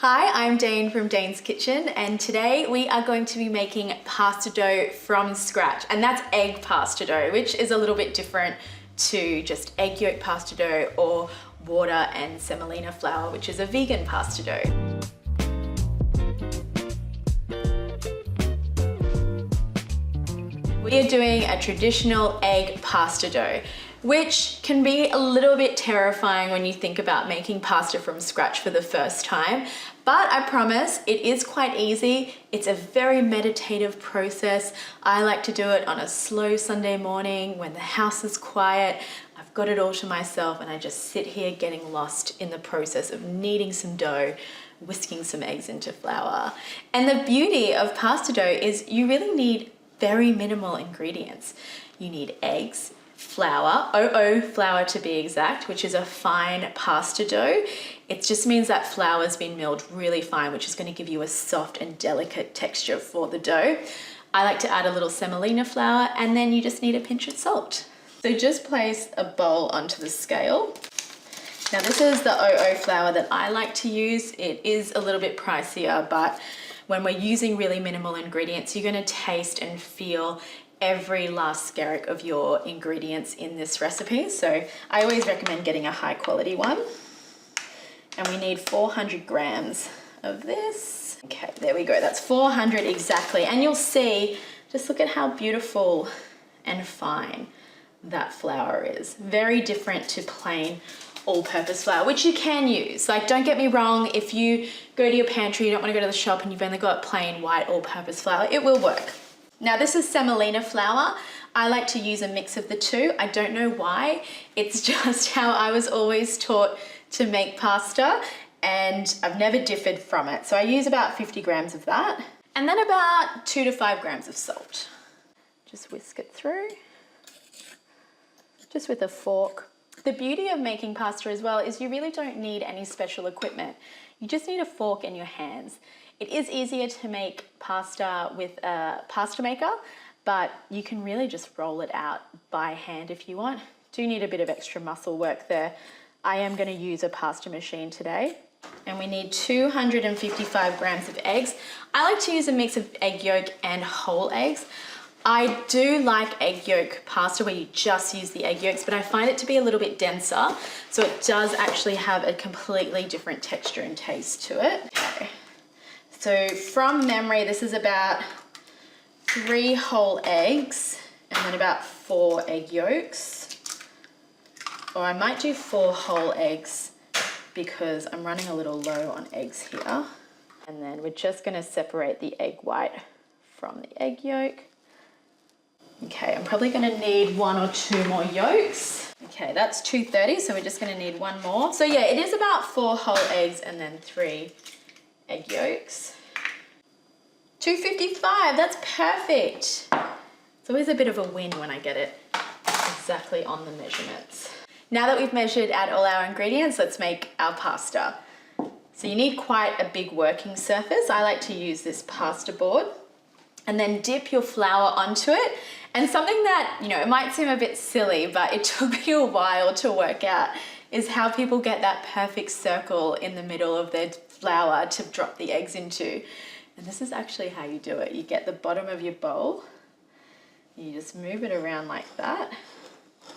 Hi, I'm Dane from Dane's Kitchen, and today we are going to be making pasta dough from scratch, and that's egg pasta dough, which is a little bit different to just egg yolk pasta dough or water and semolina flour, which is a vegan pasta dough. We are doing a traditional egg pasta dough, which can be a little bit terrifying when you think about making pasta from scratch for the first time. But I promise it is quite easy. It's a very meditative process. I like to do it on a slow Sunday morning when the house is quiet. I've got it all to myself and I just sit here getting lost in the process of kneading some dough, whisking some eggs into flour. And the beauty of pasta dough is you really need very minimal ingredients. You need eggs, flour, OO flour to be exact, which is a fine pasta dough. It just means that flour's been milled really fine, which is going to give you a soft and delicate texture for the dough. I like to add a little semolina flour, and then you just need a pinch of salt. So just place a bowl onto the scale. Now this is the OO flour that I like to use. It is a little bit pricier, but when we're using really minimal ingredients, you're going to taste and feel every last skerrick of your ingredients in this recipe. So I always recommend getting a high quality one. And we need 400 grams of this. Okay, there we go. That's 400 exactly. And you'll see, just look at how beautiful and fine that flour is. Very different to plain all-purpose flour, which you can use. Like, don't get me wrong, if you go to your pantry, you don't want to go to the shop and you've only got plain white all-purpose flour, it will work. Now this is semolina flour. I like to use a mix of the two. I don't know why. It's just how I was always taught to make pasta, and I've never differed from it. So I use about 50 grams of that, and then about 2 to 5 grams of salt. Just whisk it through, just with a fork. The beauty of making pasta as well is you really don't need any special equipment. You just need a fork and your hands. It is easier to make pasta with a pasta maker, but you can really just roll it out by hand if you want. Do need a bit of extra muscle work there. I am going to use a pasta machine today. And we need 255 grams of eggs. I like to use a mix of egg yolk and whole eggs. I do like egg yolk pasta where you just use the egg yolks, but I find it to be a little bit denser. So it does actually have a completely different texture and taste to it. Okay. So from memory, this is about 3 whole eggs and then about 4 egg yolks. Or I might do 4 whole eggs because I'm running a little low on eggs here. And then we're just going to separate the egg white from the egg yolk. Okay, I'm probably going to need 1 or 2 more yolks. Okay, that's 230, so we're just going to need 1 more. So yeah, it is about 4 whole eggs and then 3 egg yolks. 255, that's perfect. It's always a bit of a win when I get it exactly on the measurements. Now that we've measured out all our ingredients, let's make our pasta. So you need quite a big working surface. I like to use this pasta board, and then dip your flour onto it. And something that, you know, it might seem a bit silly, but it took me a while to work out is how people get that perfect circle in the middle of their flour to drop the eggs into. And this is actually how you do it. You get the bottom of your bowl, you just move it around like that,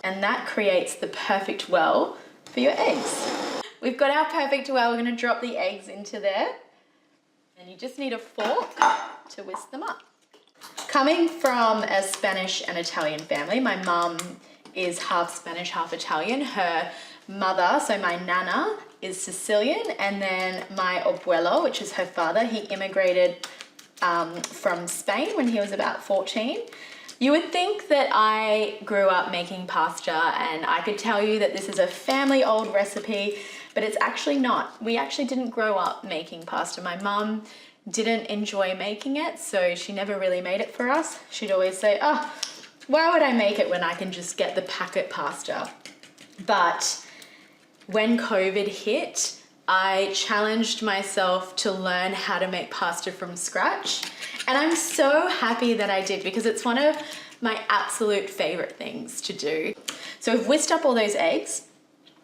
and that creates the perfect well for your eggs. We've got our perfect well. We're going to drop the eggs into there, and you just need a fork to whisk them up. Coming from a Spanish and Italian family, my mum is half Spanish, half Italian. Her mother, so my nana, is Sicilian, and then my abuelo, which is her father, he immigrated from Spain when he was about 14. You would think that I grew up making pasta and I could tell you that this is a family old recipe, but it's actually not. We actually didn't grow up making pasta. My mum didn't enjoy making it, so she never really made it for us. She'd always say, oh, why would I make it when I can just get the packet pasta? But when COVID hit, I challenged myself to learn how to make pasta from scratch. And I'm so happy that I did, because it's one of my absolute favorite things to do. So I've whisked up all those eggs.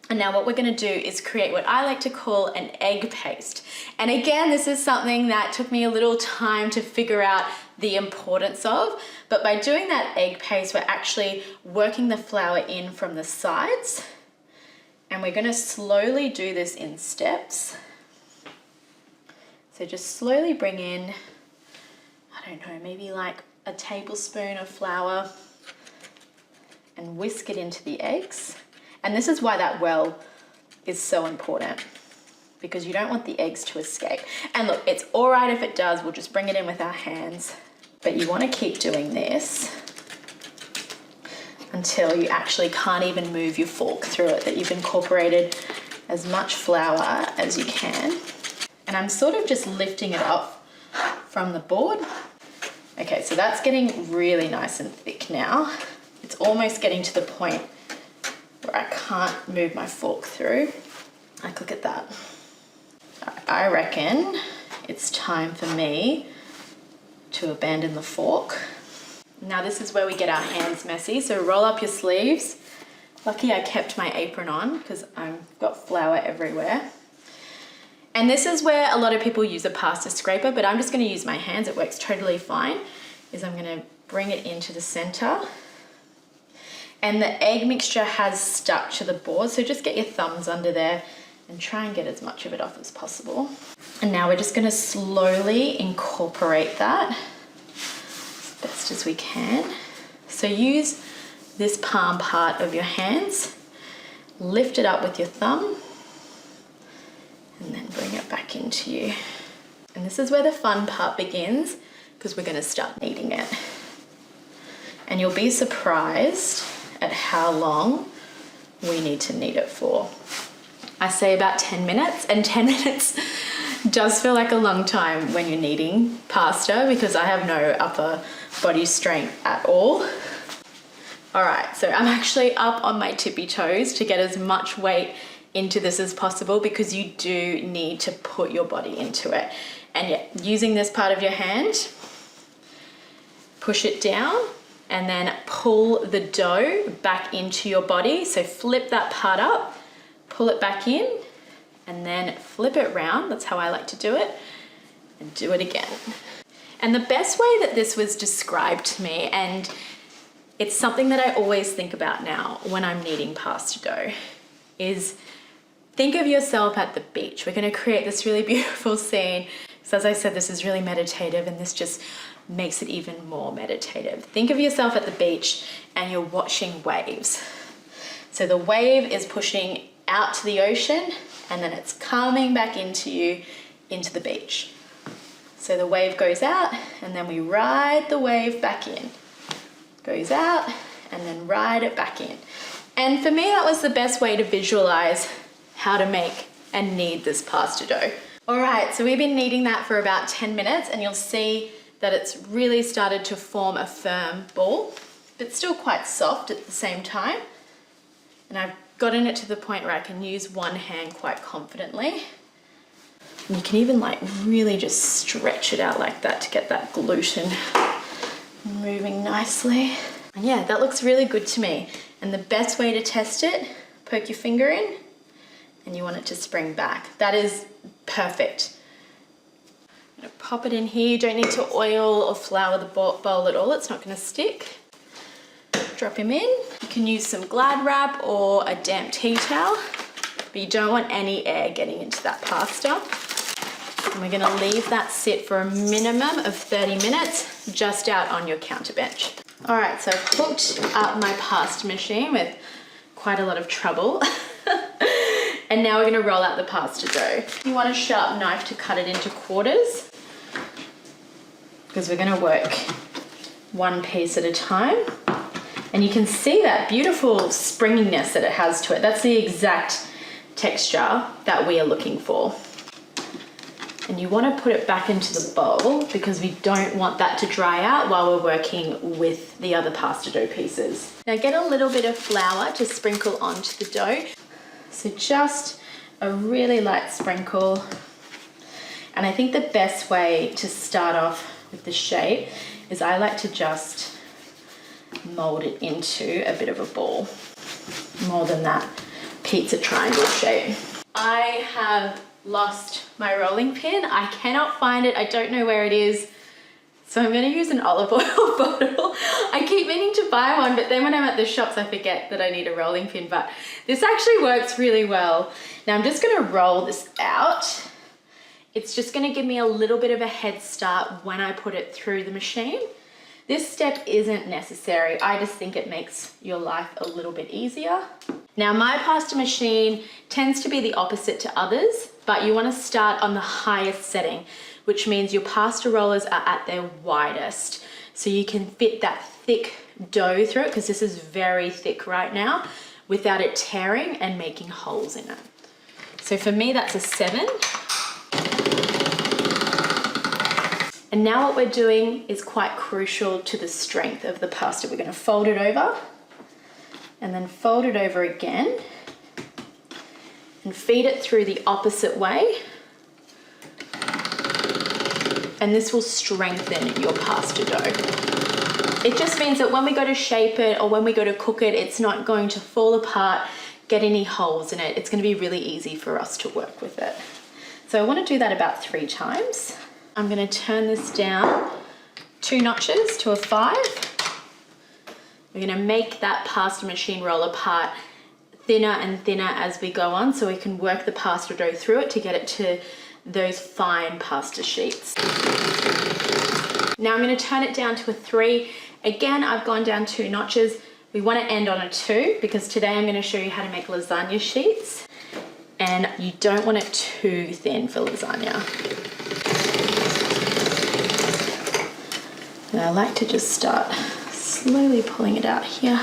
And now what we're gonna do is create what I like to call an egg paste. And again, this is something that took me a little time to figure out the importance of, but by doing that egg paste, we're actually working the flour in from the sides, and we're gonna slowly do this in steps. So just slowly bring in, I don't know, maybe like a tablespoon of flour and whisk it into the eggs. And this is why that well is so important, because you don't want the eggs to escape. And look, it's all right if it does, we'll just bring it in with our hands, but you want to keep doing this until you actually can't even move your fork through it, that you've incorporated as much flour as you can. And I'm sort of just lifting it up from the board. Okay, so that's getting really nice and thick now. It's almost getting to the point where I can't move my fork through. Like, look at that. I reckon it's time for me to abandon the fork. Now this is where we get our hands messy, so roll up your sleeves. Lucky I kept my apron on because I've got flour everywhere. And this is where a lot of people use a pasta scraper, but I'm just gonna use my hands, it works totally fine, is I'm gonna bring it into the center. And the egg mixture has stuck to the board, so just get your thumbs under there and try and get as much of it off as possible. And now we're just gonna slowly incorporate that as best as we can. So use this palm part of your hands, lift it up with your thumb, and then bring it back into you. And this is where the fun part begins, because we're gonna start kneading it. And you'll be surprised at how long we need to knead it for. I say about 10 minutes, and 10 minutes does feel like a long time when you're kneading pasta because I have no upper body strength at all. All right, so I'm actually up on my tippy toes to get as much weight into this as possible, because you do need to put your body into it. And yeah, using this part of your hand, push it down, and then pull the dough back into your body. So flip that part up, pull it back in, and then flip it round. That's how I like to do it, and do it again. And the best way that this was described to me, and it's something that I always think about now when I'm kneading pasta dough, is think of yourself at the beach. We're gonna create this really beautiful scene. So as I said, this is really meditative, and this just makes it even more meditative. Think of yourself at the beach and you're watching waves. So the wave is pushing out to the ocean, and then it's coming back into you, into the beach. So the wave goes out, and then we ride the wave back in. Goes out, and then ride it back in. And for me, that was the best way to visualize how to make and knead this pasta dough. All right, so we've been kneading that for about 10 minutes, and you'll see that it's really started to form a firm ball, but still quite soft at the same time. And I've gotten it to the point where I can use one hand quite confidently. And you can even like really just stretch it out like that to get that gluten moving nicely. And yeah, that looks really good to me. And the best way to test it, poke your finger in, and you want it to spring back. That is perfect. I'm gonna pop it in here. You don't need to oil or flour the bowl at all. It's not gonna stick. Drop him in. You can use some Glad wrap or a damp tea towel, but you don't want any air getting into that pasta. And we're gonna leave that sit for a minimum of 30 minutes just out on your counter bench. All right, so I've hooked up my pasta machine with quite a lot of trouble. And now we're gonna roll out the pasta dough. You want a sharp knife to cut it into quarters, because we're gonna work one piece at a time. And you can see that beautiful springiness that it has to it. That's the exact texture that we are looking for. And you want to put it back into the bowl, because we don't want that to dry out while we're working with the other pasta dough pieces. Now get a little bit of flour to sprinkle onto the dough. So just a really light sprinkle. And I think the best way to start off with the shape is I like to just mold it into a bit of a ball, more than that pizza triangle shape. I have lost my rolling pin. I cannot find it. I don't know where it is. So I'm gonna use an olive oil bottle. I keep meaning to buy one, but then when I'm at the shops, I forget that I need a rolling pin, but this actually works really well. Now I'm just gonna roll this out. It's just gonna give me a little bit of a head start when I put it through the machine. This step isn't necessary. I just think it makes your life a little bit easier. Now my pasta machine tends to be the opposite to others, but you wanna start on the highest setting, which means your pasta rollers are at their widest. So you can fit that thick dough through it, because this is very thick right now, without it tearing and making holes in it. So for me, that's a 7. And now what we're doing is quite crucial to the strength of the pasta. We're gonna fold it over and then fold it over again and feed it through the opposite way. And this will strengthen your pasta dough. It just means that when we go to shape it or when we go to cook it, it's not going to fall apart, get any holes in it. It's gonna be really easy for us to work with it. So I wanna do that about 3 times. I'm gonna turn this down 2 notches to a 5. We're gonna make that pasta machine roller part thinner and thinner as we go on, so we can work the pasta dough through it to get it to those fine pasta sheets. Now I'm gonna turn it down to a 3. Again, I've gone down 2 notches. We wanna end on a 2 because today I'm gonna show you how to make lasagna sheets, and you don't want it too thin for lasagna. And I like to just start slowly pulling it out here.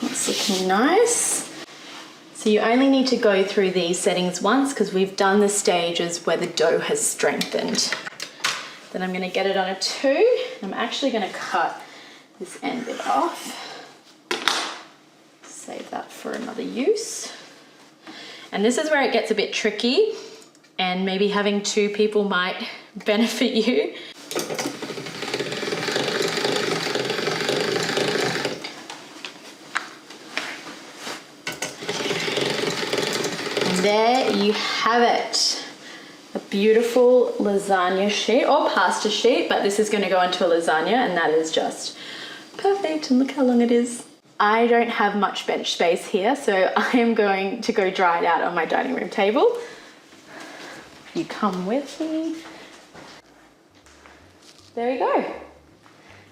That's looking nice. So you only need to go through these settings once because we've done the stages where the dough has strengthened. Then I'm gonna get it on a 2. I'm actually gonna cut this end bit off. Save that for another use. And this is where it gets a bit tricky, and maybe having 2 people might benefit you. And there you have it. A beautiful lasagna sheet or pasta sheet, but this is going to go into a lasagna, and that is just perfect. And look how long it is. I don't have much bench space here, so I am going to go dry it out on my dining room table. You come with me. There we go.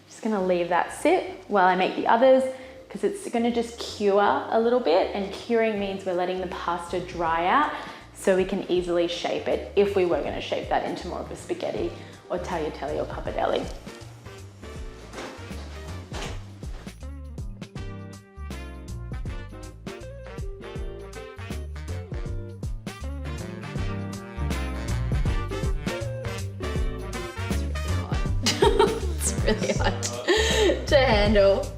Just gonna leave that sit while I make the others, because it's gonna just cure a little bit, and curing means we're letting the pasta dry out so we can easily shape it if we were gonna shape that into more of a spaghetti or tagliatelle or pappardelle. It's really hard to handle.